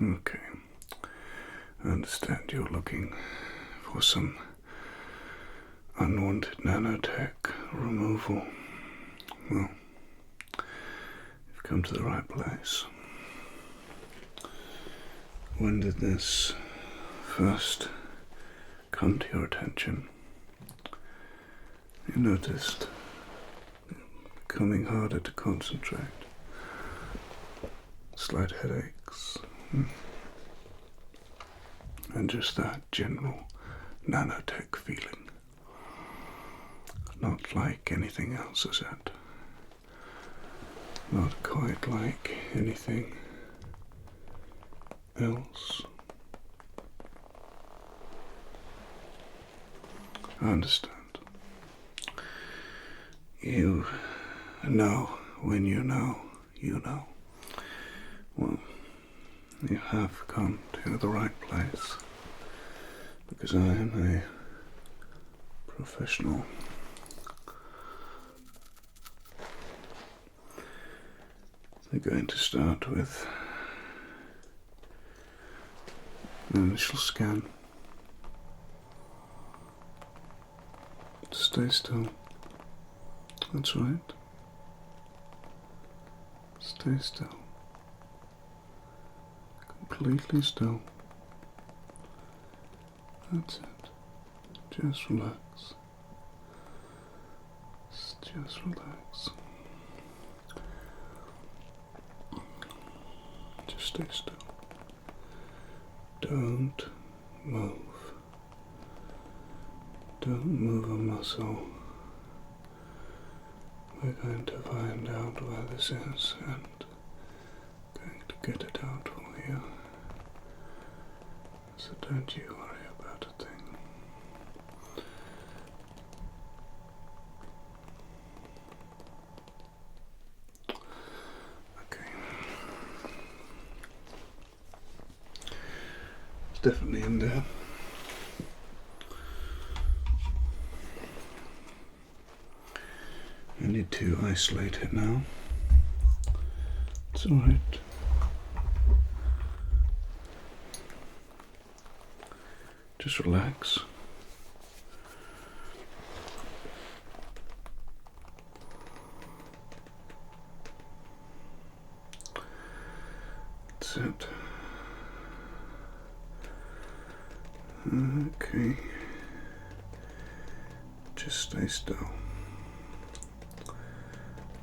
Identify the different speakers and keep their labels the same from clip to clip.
Speaker 1: Okay. I understand you're looking for some unwanted nanotech removal. Well, you've come to the right place. When did this first come to your attention? You noticed becoming harder to concentrate, slight headaches, and just that general nanotech feeling. Not like anything else, is it? Not quite like anything else. I understand. You know when you know, you know. Well, you have come to the right place, because I am a professional. We're going to start with an initial scan. Stay still. That's right. Stay still. Completely still. That's it. Just relax. Just relax. Just stay still. Don't move. Don't move a muscle. We're going to find out where this is and going to get it out for you. So don't you worry about a thing. Okay. It's definitely in there. I need to isolate it now. It's alright. Just relax. That's it. Okay. Just stay still.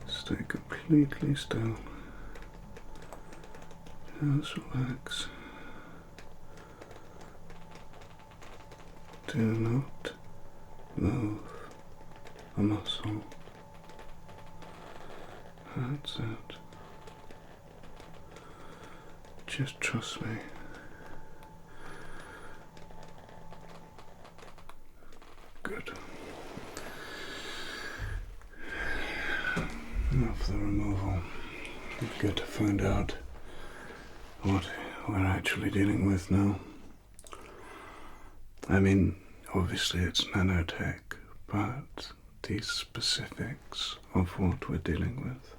Speaker 1: Stay completely still. Just relax. Do not move a muscle. That's it. Just trust me. Good. Now for the removal. We've got to find out what we're actually dealing with now. I mean, obviously it's nanotech, but the specifics of what we're dealing with.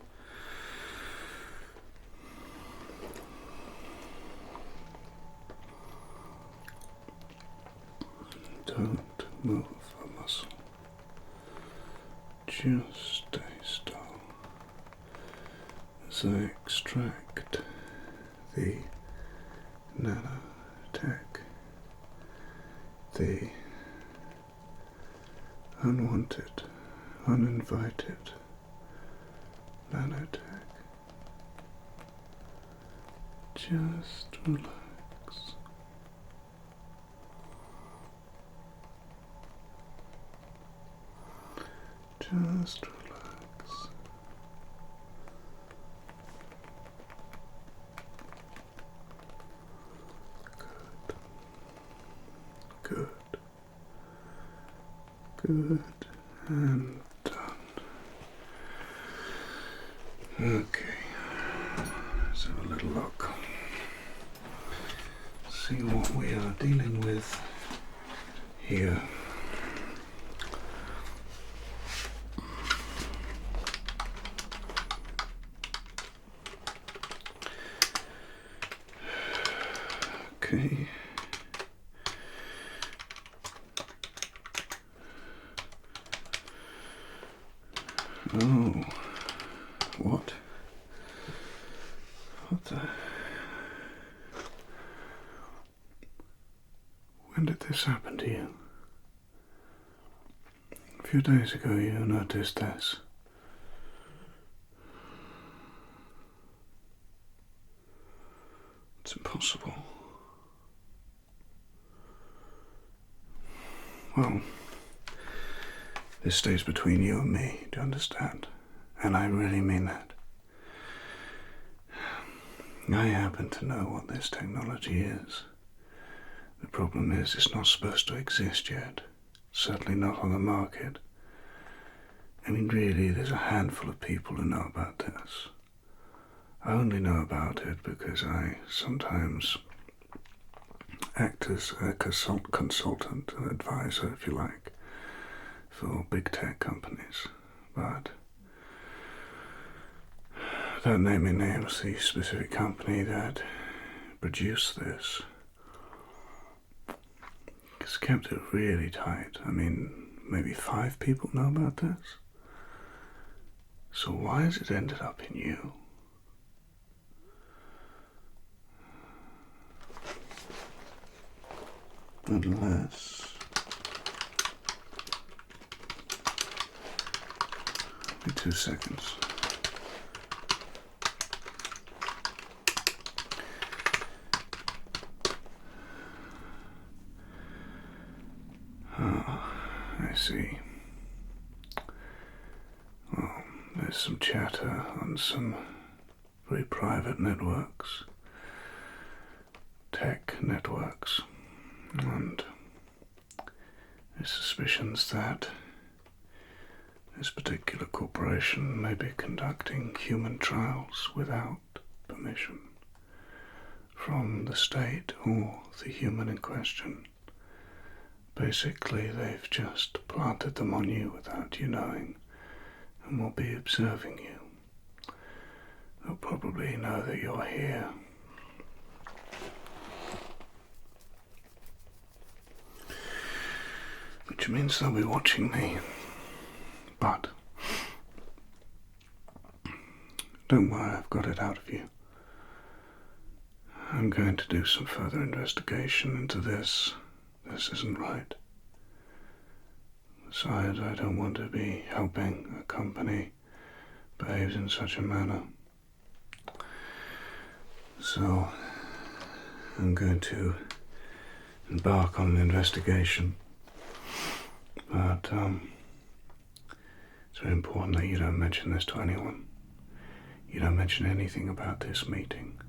Speaker 1: Don't move a muscle. Just stay still as I extract the nanotech, the unwanted, uninvited nanotech. Just relax. Just relax. Good. Good. And done. Okay. Let's have a little look. See what we are dealing with here. Okay. Oh. What? What the... When did this happen to you? A few days ago you noticed this. It's impossible. Well, this stays between you and me, do you understand? And I really mean that. I happen to know what this technology is. The problem is it's not supposed to exist yet. Certainly not on the market. I mean, really, there's a handful of people who know about this. I only know about it because I sometimes act as a consultant, an advisor, if you like, for big tech companies. But without naming names, the specific company that produced this has kept it really tight. I mean, maybe 5 people know about this. So why has it ended up in you? Unless... Give me 2 seconds. Oh, I see. Well, there's some chatter on some very private networks, tech networks, and there's suspicions that this particular corporation may be conducting human trials without permission from the state or the human in question. Basically, they've just planted them on you without you knowing, and will be observing you. They'll probably know that you're here. Which means they'll be watching me. But don't worry, I've got it out of you. I'm going to do some further investigation into this. This isn't right. Besides, I don't want to be helping a company behave in such a manner. So, I'm going to embark on an investigation. But, it's very important that you don't mention this to anyone. You don't mention anything about this meeting.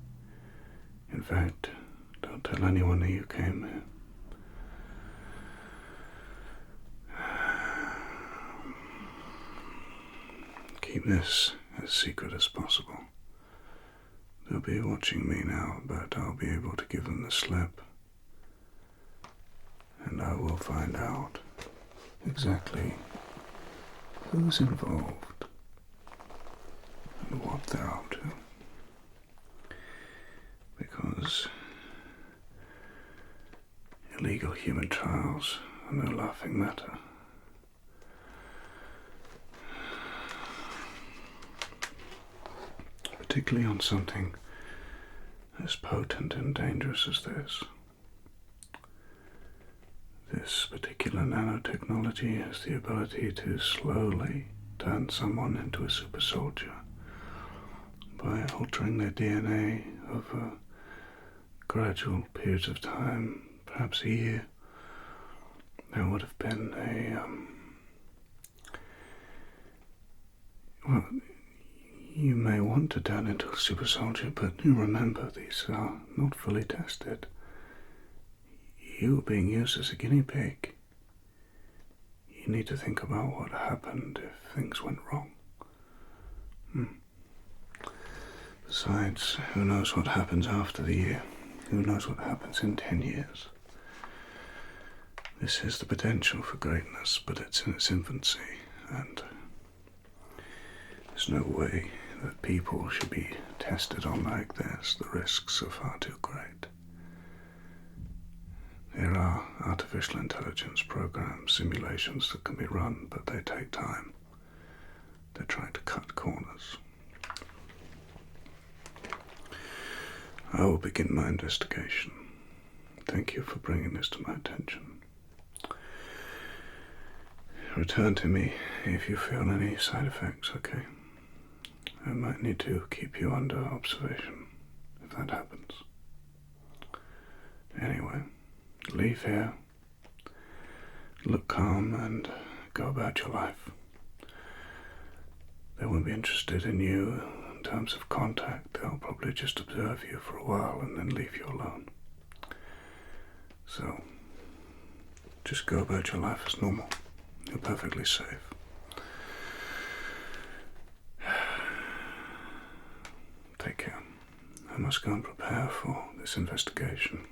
Speaker 1: In fact, don't tell anyone that you came here. Keep this as secret as possible. They'll be watching me now, but I'll be able to give them the slip. And I will find out exactly who's involved and what they're up to. Because illegal human trials are no laughing matter. Particularly on something as potent and dangerous as this. This particular nanotechnology has the ability to slowly turn someone into a super soldier by altering their DNA over gradual periods of time, perhaps a year. There would have been well, you may want to turn into a super soldier, but you remember these are not fully tested. You are being used as a guinea pig. You need to think about what happened if things went wrong. Besides, who knows what happens after the year? Who knows what happens in 10 years? This has the potential for greatness, but it's in its infancy, and there's no way that people should be tested on like this. The risks are far too great. There are artificial intelligence programs, simulations that can be run, but they take time. They're trying to cut corners. I will begin my investigation. Thank you for bringing this to my attention. Return to me if you feel any side effects, okay? I might need to keep you under observation if that happens. Anyway, leave here, look calm, and go about your life. They won't be interested in you in terms of contact. They'll probably just observe you for a while and then leave you alone. So, just go about your life as normal. You're perfectly safe. Take care. I must go and prepare for this investigation.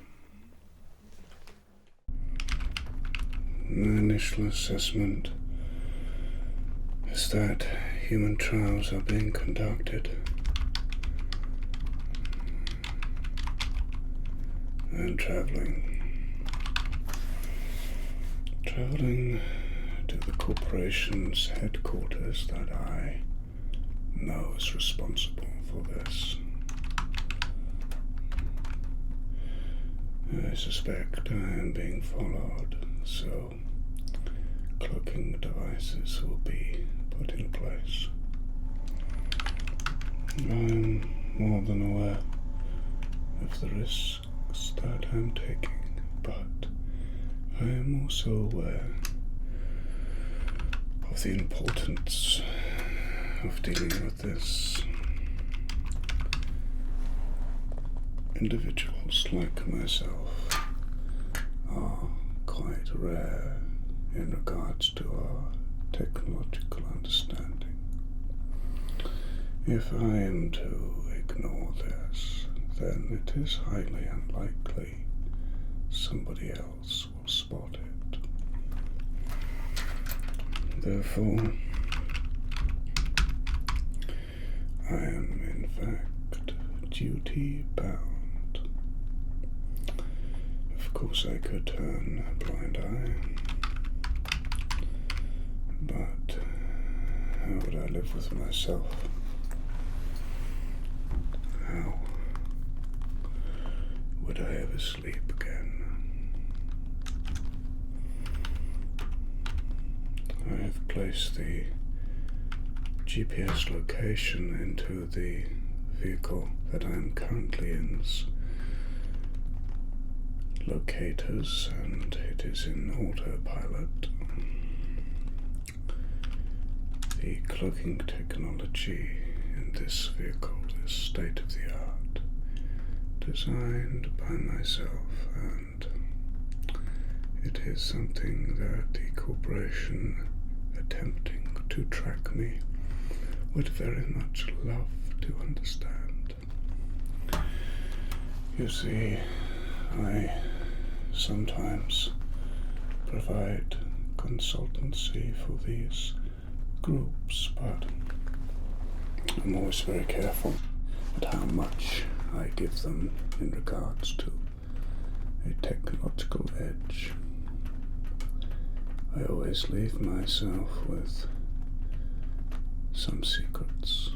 Speaker 1: The initial assessment is that human trials are being conducted. And traveling to the corporation's headquarters that I know is responsible for this. I suspect I am being followed, so cloaking devices will be put in place. I am more than aware of the risks that I'm taking, but I am also aware of the importance of dealing with this. Individuals like myself are quite rare in regards to our technological understanding. If I am to ignore this, then it is highly unlikely somebody else will spot it. Therefore, I am in fact duty bound. Of course I could turn a blind eye, but how would I live with myself? How would I ever sleep again? I have placed the GPS location into the vehicle that I am currently in's locators, and it is in autopilot. The cloaking technology in this vehicle is state-of-the-art, designed by myself, and it is something that the corporation attempting to track me would very much love to understand. You see, I sometimes provide consultancy for these groups, but I'm always very careful at how much I give them in regards to a technological edge. I always leave myself with some secrets.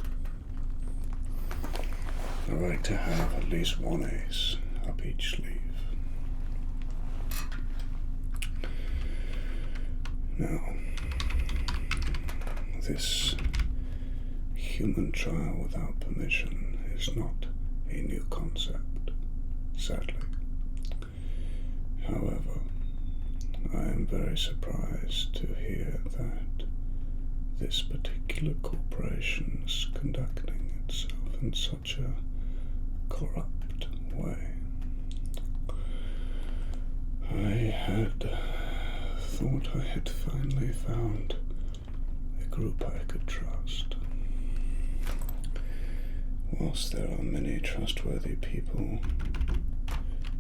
Speaker 1: I like to have at least one ace up each sleeve. Now, this human trial without permission is not a new concept, sadly. However, I am very surprised to hear that this particular corporation is conducting itself in such a corrupt way. I had thought I had finally found a group I could trust. Whilst there are many trustworthy people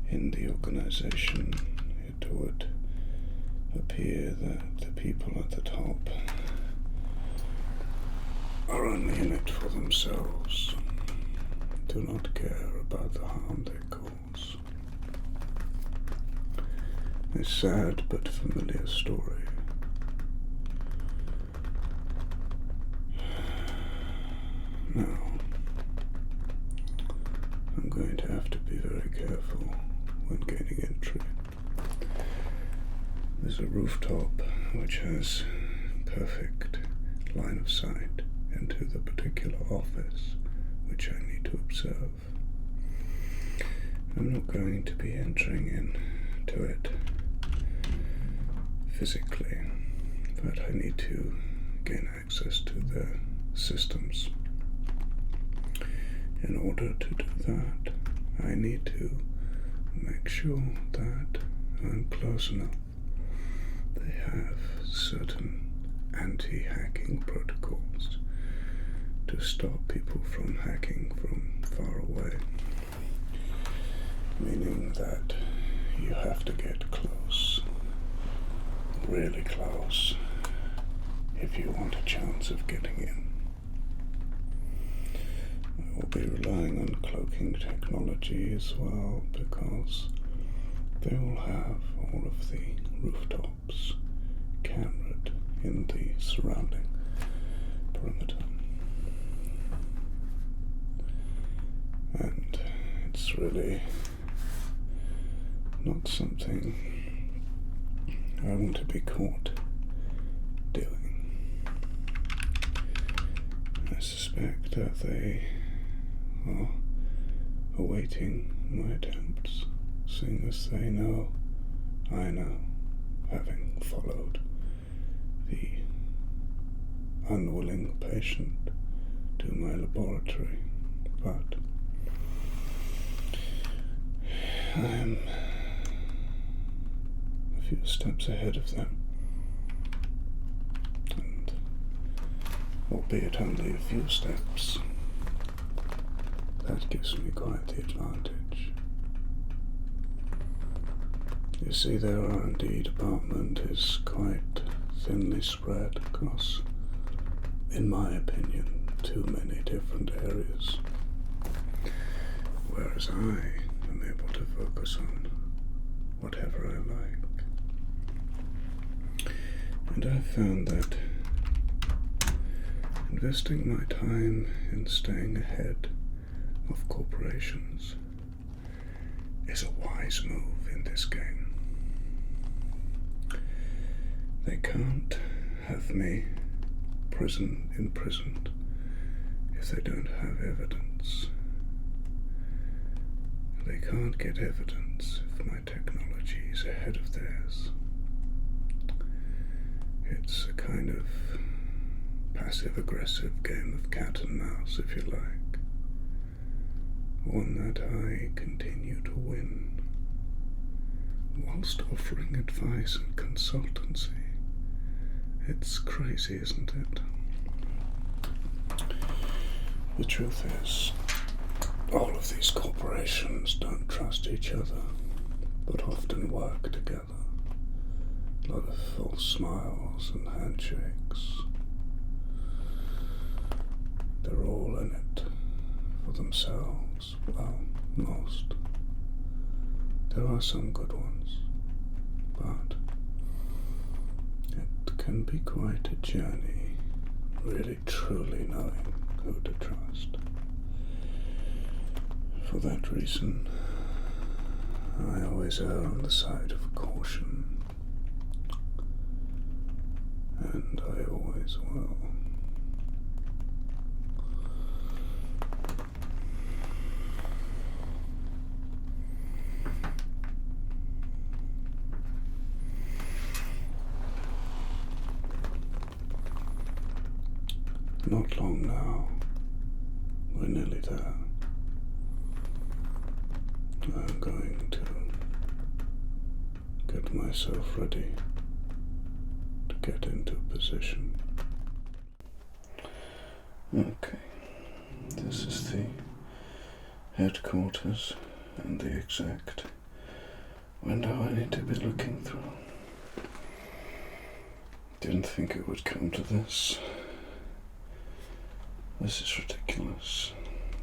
Speaker 1: in the organization, it would appear that the people at the top are only in it for themselves, do not care about the harm they cause. a sad but familiar story. Now, I'm going to have to be very careful when gaining entry. There's a rooftop which has perfect line of sight into the particular office which I need to observe. I'm not going to be entering into it physically, but I need to gain access to the systems. In order to do that, I need to make sure that I'm close enough. They have certain anti-hacking protocols to stop people from hacking from far away, meaning that you have to get close, really close, if you want a chance of getting in. I will be relying on cloaking technology as well, because they will have all of the rooftops cameraed in the surrounding perimeter. And it's really not something I want to be caught doing. I suspect that they are awaiting my attempts, seeing as they know I know, having followed the unwilling patient to my laboratory, but I am a few steps ahead of them, and albeit only a few steps, that gives me quite the advantage. You see, their R&D department is quite thinly spread across, in my opinion, too many different areas, whereas I am able to focus on whatever I like. And I've found that investing my time in staying ahead of corporations is a wise move in this game. They can't have me imprisoned if they don't have evidence. They can't get evidence if my technology is ahead of theirs. It's a kind of passive-aggressive game of cat and mouse, if you like. One that I continue to win, whilst offering advice and consultancy. It's crazy, isn't it? The truth is, all of these corporations don't trust each other, but often work together. A lot of false smiles and handshakes. They're all in it for themselves. Well, most. There are some good ones, but it can be quite a journey, really truly knowing who to trust. For that reason, I always err on the side of caution, and I always will. Not long now. We're nearly there. I'm going to get myself ready to get into position. Okay, this is the headquarters and the exact window I need to be looking through. Didn't think it would come to this. This is ridiculous,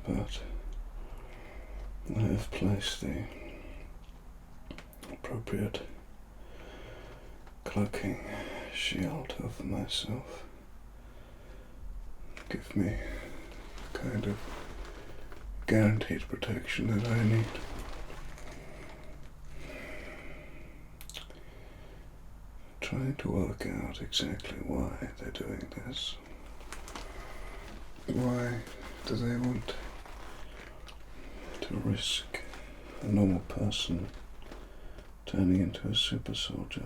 Speaker 1: but I have placed the appropriate cloaking shield over myself. Give me the kind of guaranteed protection that I need. Trying to work out exactly why they're doing this. Why do they want to risk a normal person turning into a super soldier?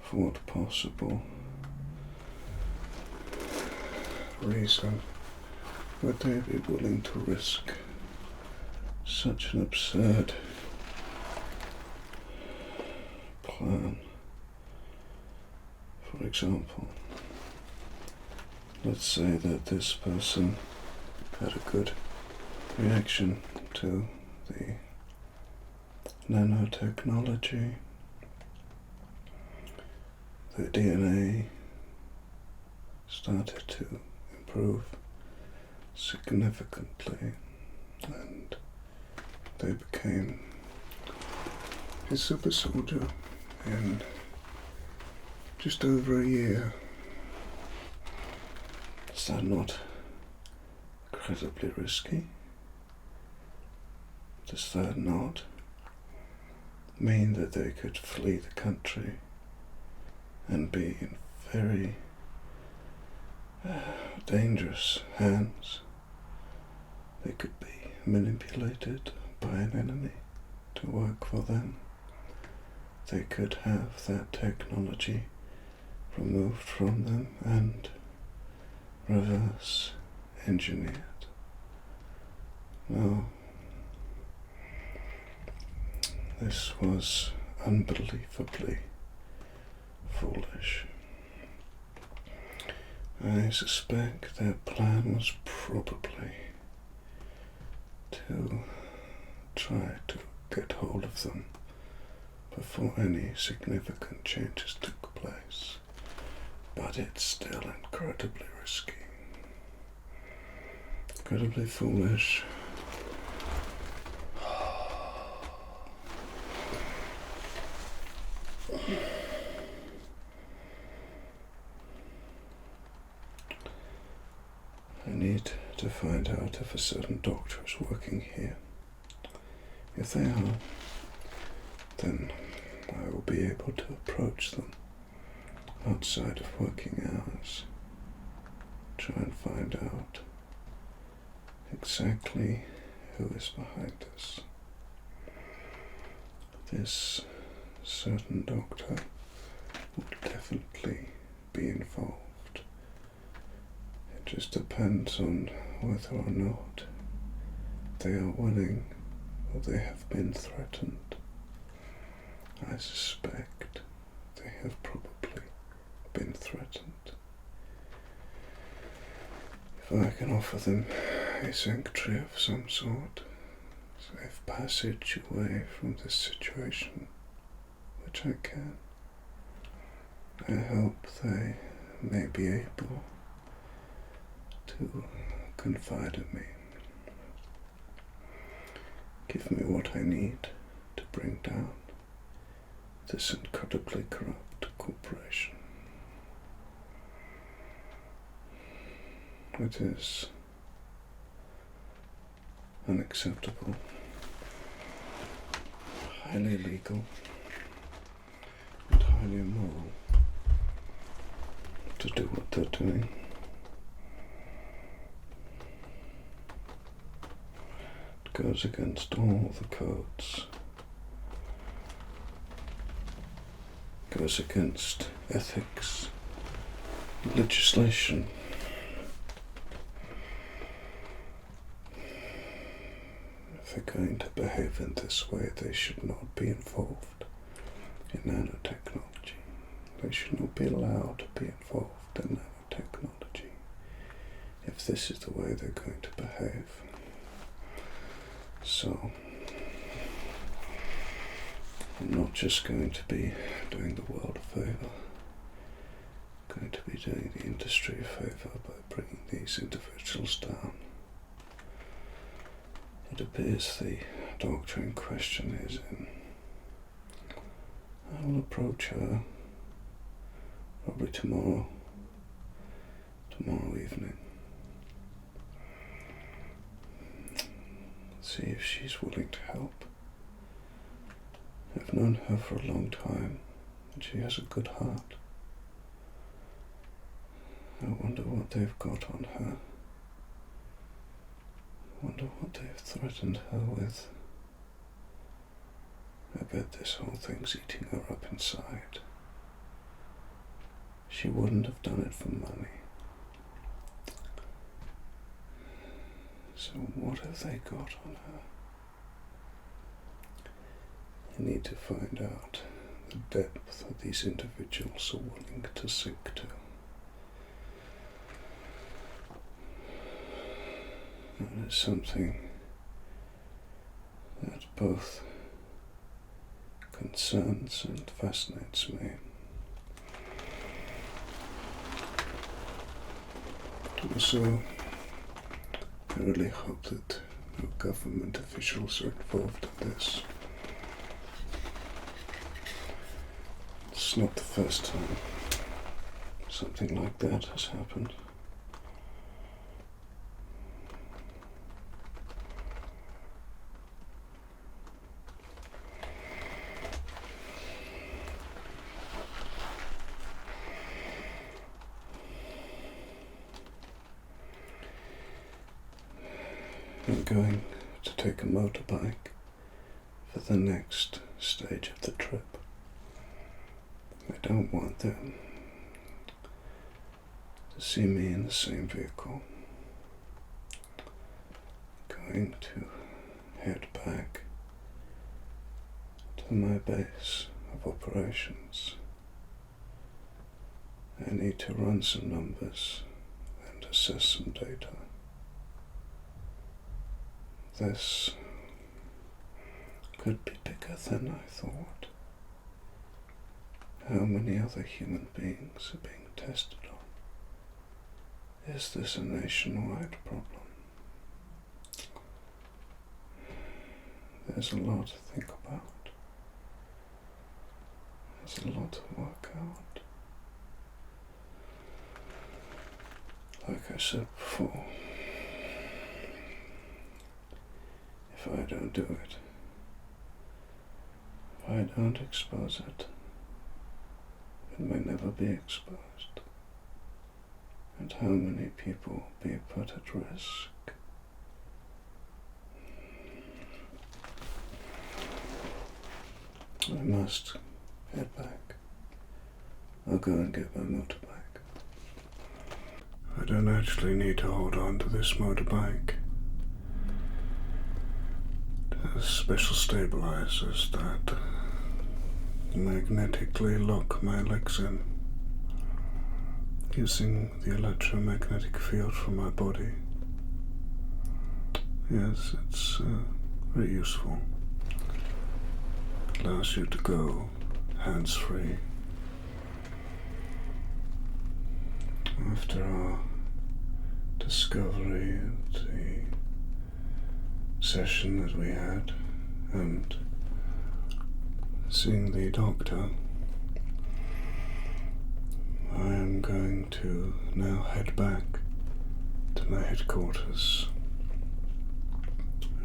Speaker 1: For what possible reason would they be willing to risk such an absurd plan? For example, let's say that this person had a good reaction to the nanotechnology. The DNA started to improve significantly, and they became a super soldier in just over a year. Is that not incredibly risky? Does that not mean that they could flee the country and be in very dangerous hands? They could be manipulated by an enemy to work for them. They could have that technology removed from them and reverse engineered. No, this was unbelievably foolish. I suspect their plan was probably to try to get hold of them before any significant changes took place, but it's still incredibly risky, incredibly foolish. I need to find out if a certain doctor is working here. If they are, then I will be able to approach them outside of working hours, try and find out exactly who is behind this. This certain doctor will definitely be involved. It just depends on whether or not they are willing or they have been threatened. I suspect they have probably been threatened. If I can offer them a sanctuary of some sort, safe passage away from this situation, which I can, I hope they may be able to confide in me. Give me what I need to bring down this incredibly corrupt corporation. It is unacceptable, highly illegal, and highly immoral to do what they're doing. It goes against all the codes. It goes against ethics, legislation. If they're going to behave in this way, they should not be involved in nanotechnology. They should not be allowed to be involved in nanotechnology if this is the way they're going to behave. So, I'm not just going to be doing the world a favour, I'm going to be doing the industry a favour by bringing these individuals down. It appears the doctor in question is in I will approach her probably tomorrow evening. See if she's willing to help. I've known her for a long time, and she has a good heart. I wonder what they've got on her. I wonder what they've threatened her with. I bet this whole thing's eating her up inside. She wouldn't have done it for money. So what have they got on her? I need to find out the depth that these individuals are willing to sink to. That is something that both concerns and fascinates me. Also, I really hope that no government officials are involved in this. It's not the first time something like that has happened. I'm going to take a motorbike for the next stage of the trip. I don't want them to see me in the same vehicle. I'm going to head back to my base of operations. I need to run some numbers and assess some data. This could be bigger than I thought. How many other human beings are being tested on? Is this a nationwide problem? There's a lot to think about. There's a lot to work out. Like I said before, if I don't do it, if I don't expose it, it may never be exposed. And how many people be put at risk? I must head back. I'll go and get my motorbike. I don't actually need to hold on to this motorbike. There's special stabilizers that magnetically lock my legs in, using the electromagnetic field from my body. Yes, it's very useful. Allows you to go hands-free. After our discovery of the session that we had and seeing the doctor, I am going to now head back to my headquarters.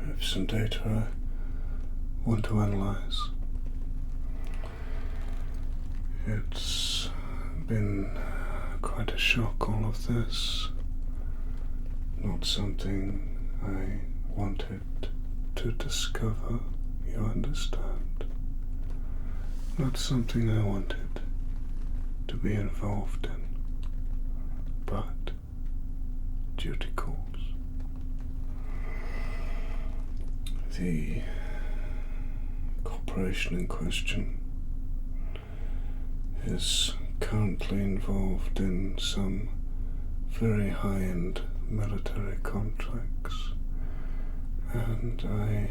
Speaker 1: I have some data I want to analyze. It's been quite a shock, all of this. Not something I wanted to discover, you understand? Not something I wanted to be involved in, but duty calls. The corporation in question is currently involved in some very high-end military contracts, and I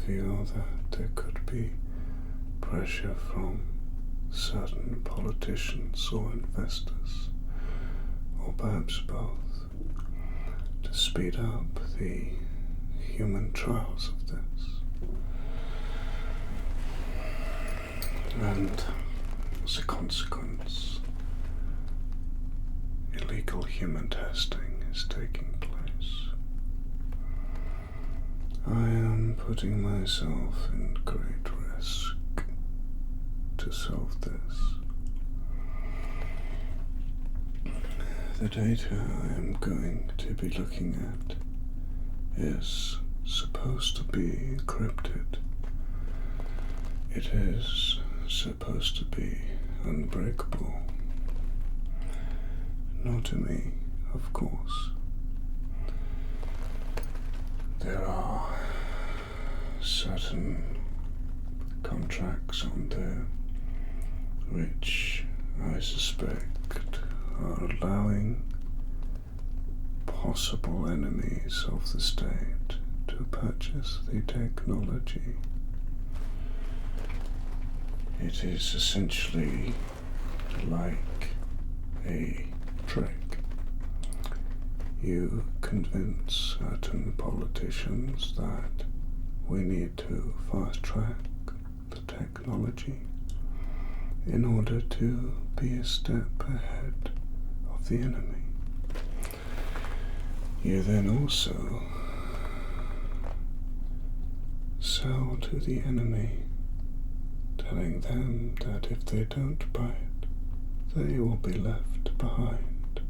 Speaker 1: feel that there could be pressure from certain politicians or investors, or perhaps both, to speed up the human trials of this. And as a consequence, illegal human testing is taking place. I am putting myself in great risk to solve this. The data I am going to be looking at is supposed to be encrypted. It is supposed to be unbreakable. Not to me, of course. There are certain contracts on there which I suspect are allowing possible enemies of the state to purchase the technology. It is essentially like a trick. You convince certain politicians that we need to fast-track the technology in order to be a step ahead of the enemy. You then also sell to the enemy, telling them that if they don't buy it, they will be left behind.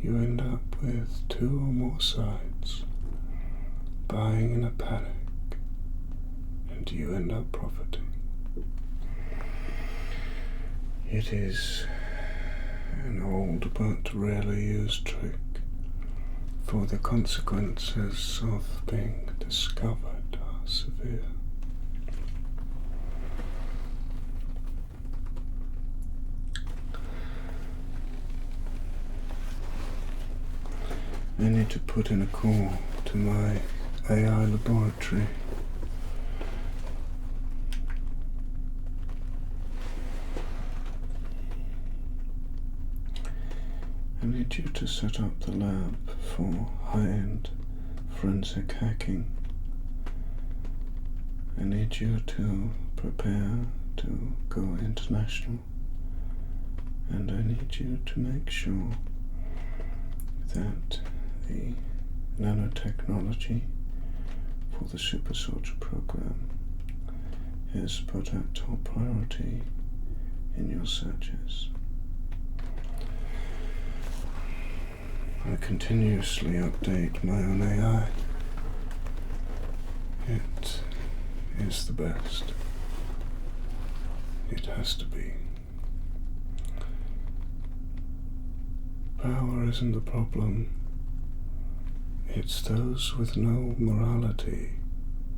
Speaker 1: You end up with two or more sides buying in a panic, and you end up profiting. It is an old but rarely used trick, for the consequences of being discovered are severe. I need to put in a call to my AI laboratory. I need you to set up the lab for high-end forensic hacking. I need you to prepare to go international, and I need you to make sure that the nanotechnology for the Super Soldier program is put at top priority in your searches. I continuously update my own AI. It is the best. It has to be. Power isn't the problem. It's those with no morality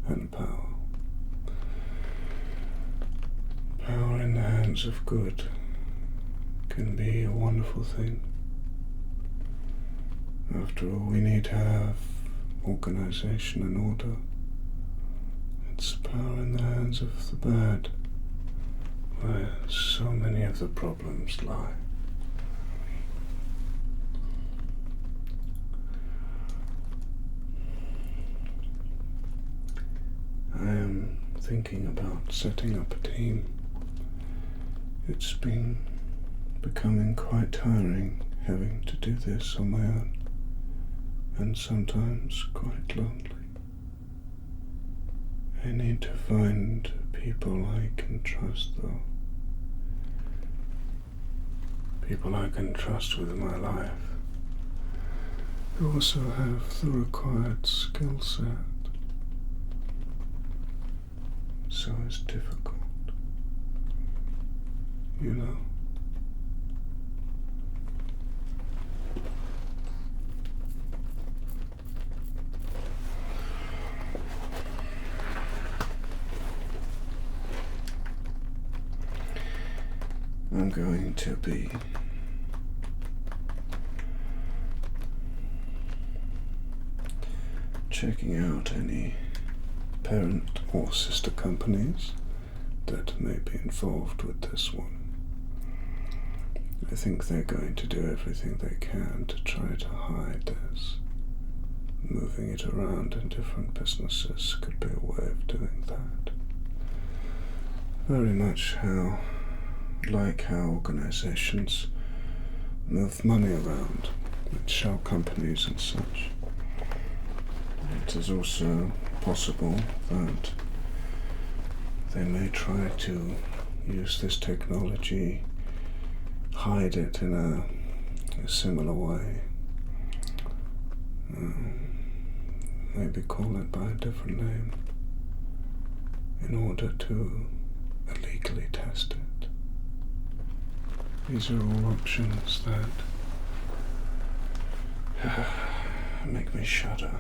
Speaker 1: and power. Power in the hands of good can be a wonderful thing. After all, we need to have organization and order. It's power in the hands of the bad where so many of the problems lie. I am thinking about setting up a team. It's been becoming quite tiring having to do this on my own, and sometimes quite lonely. I need to find people I can trust, though. People I can trust with my life, who also have the required skill set. So it's difficult, you know. I'm going to be checking out any parent or sister companies that may be involved with this one. I think they're going to do everything they can to try to hide this. Moving it around in different businesses could be a way of doing that. very much how organizations move money around and shell companies and such. It is also possible that they may try to use this technology, hide it in a similar way, maybe call it by a different name, in order to illegally test it. These are all options that make me shudder.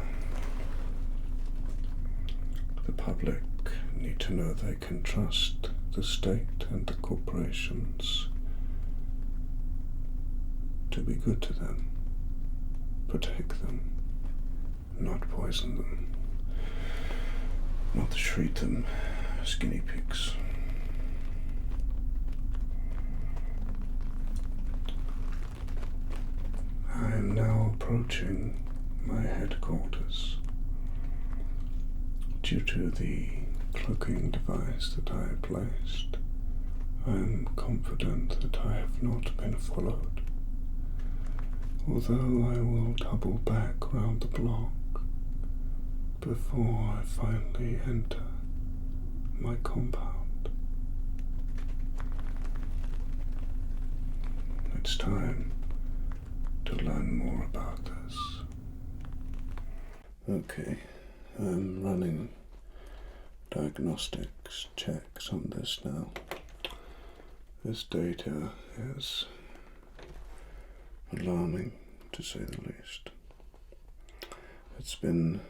Speaker 1: The public need to know they can trust the state and the corporations to be good to them, protect them, not poison them, not treat them as guinea pigs. I am now approaching my headquarters. Due to the cloaking device that I have placed, I am confident that I have not been followed, although I will double back round the block before I finally enter my compound. It's time to learn more about this. Okay, I'm running diagnostics checks on this now. This data is alarming, to say the least. It's been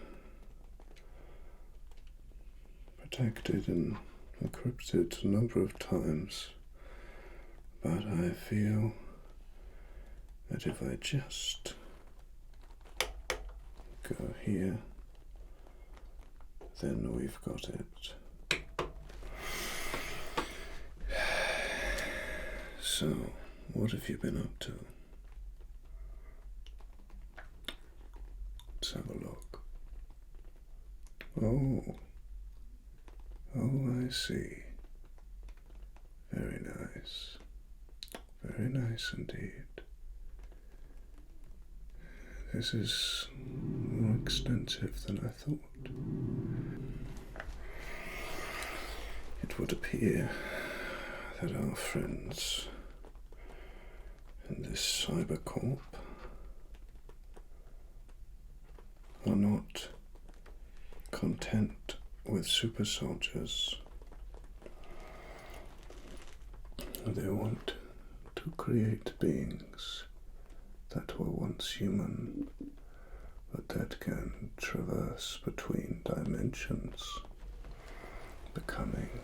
Speaker 1: protected and encrypted a number of times, but I feel that if I just go here, then we've got it. So, what have you been up to? Let's have a look. Oh, I see. Very nice. Very nice indeed. This is more extensive than I thought. It would appear that our friends in this cybercorp are not content with super soldiers. They want to create beings that were once human, but that can traverse between dimensions, becoming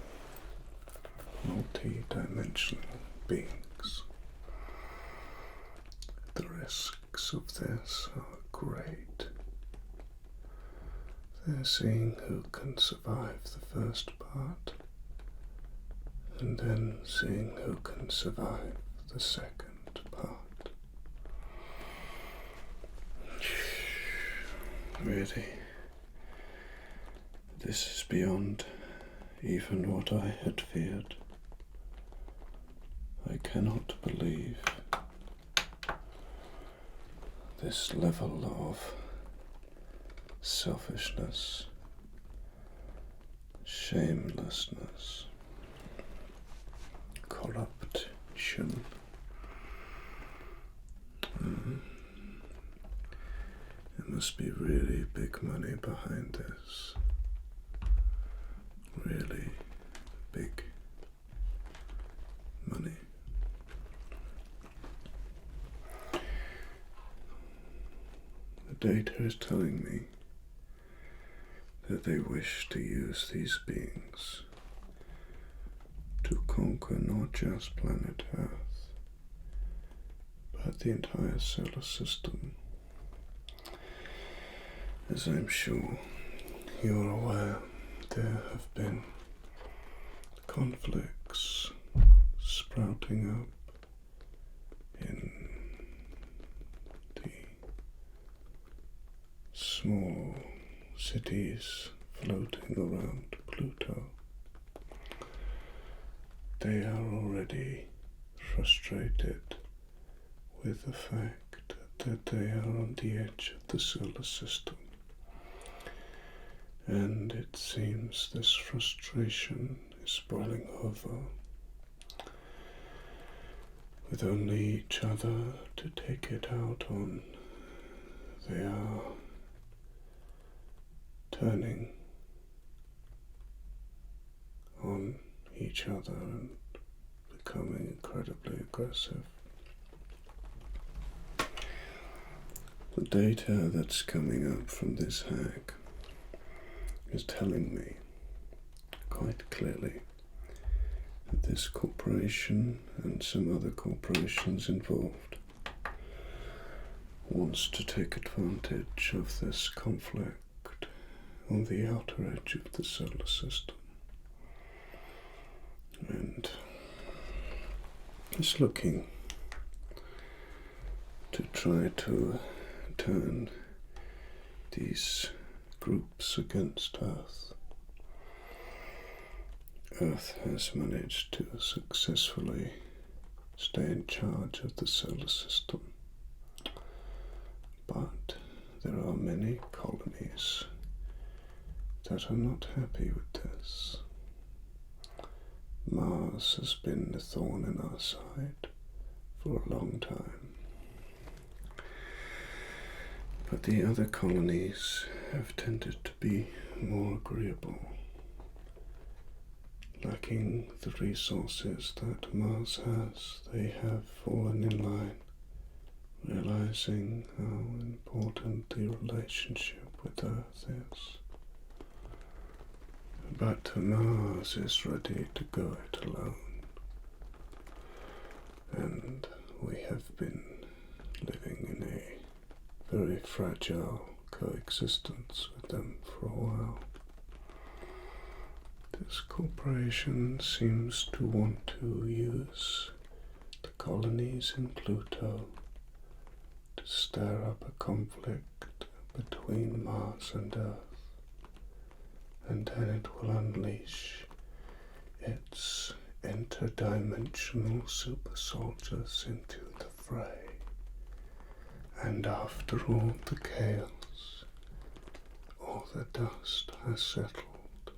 Speaker 1: multi-dimensional beings. The risks of this are great. They're seeing who can survive the first part, and then seeing who can survive the second part. Really, this is beyond even what I had feared. I cannot believe this level of selfishness, shamelessness, corruption. There must be really big money behind this. Really big money. The data is telling me that they wish to use these beings to conquer not just planet Earth, but the entire solar system. As I'm sure you're aware, there have been conflicts sprouting up in the small cities floating around Pluto. they are already frustrated with the fact that they are on the edge of the solar system. And it seems this frustration is boiling over, with only each other to take it out on. They are turning on each other and becoming incredibly aggressive. The data that's coming up from this hack is telling me quite clearly that this corporation and some other corporations involved wants to take advantage of this conflict on the outer edge of the solar system, and is looking to try to turn these groups against Earth. Earth has managed to successfully stay in charge of the solar system, but there are many colonies that are not happy with this. Mars has been a thorn in our side for a long time, but the other colonies have tended to be more agreeable, lacking the resources that Mars has. They have fallen in line, realizing how important the relationship with Earth is. But Mars is ready to go it alone, and we have been living in a very fragile coexistence with them for a while. This corporation seems to want to use the colonies in Pluto to stir up a conflict between Mars and Earth, and then it will unleash its interdimensional super soldiers into the fray. And after all the chaos, all the dust has settled,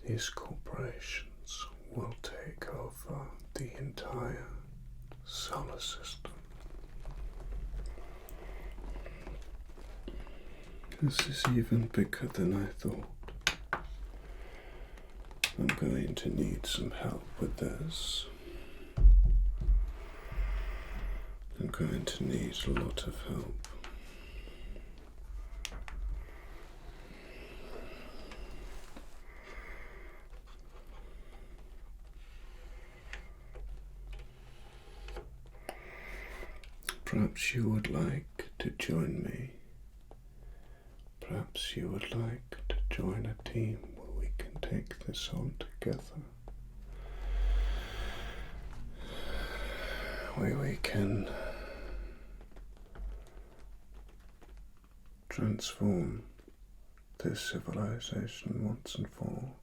Speaker 1: these corporations will take over the entire solar system. This is even bigger than I thought. I'm going to need some help with this. I'm going to need a lot of help. Perhaps you would like to join me. Perhaps you would like to join a team where we can take this on together. Where we can transform this civilization once and for all,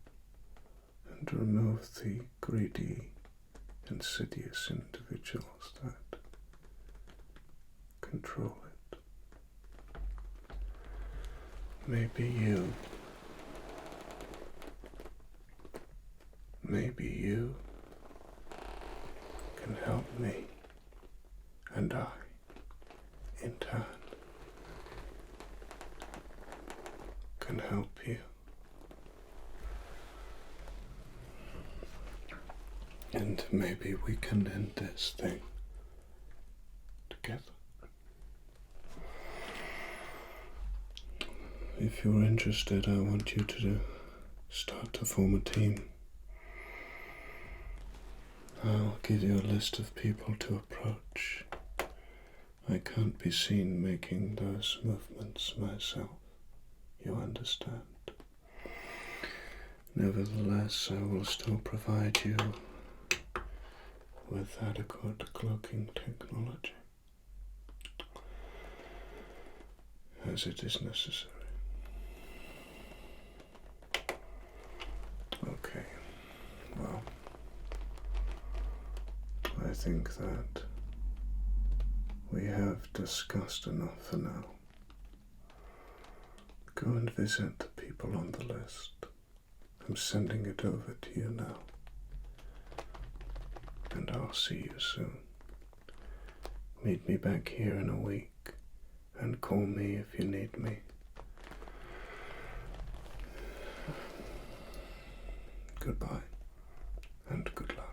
Speaker 1: and remove the greedy, insidious individuals that control it. Maybe you can help me, and I, in turn, can help you. And maybe we can end this thing together. If you're interested, I want you to start to form a team. I'll give you a list of people to approach. I can't be seen making those movements myself, you understand. Nevertheless, I will still provide you with adequate cloaking technology, as it is necessary. Okay, well, think that we have discussed enough for now. Go and visit the people on the list. I'm sending it over to you now. And I'll see you soon. Meet me back here in a week, and call me if you need me. Goodbye, and good luck.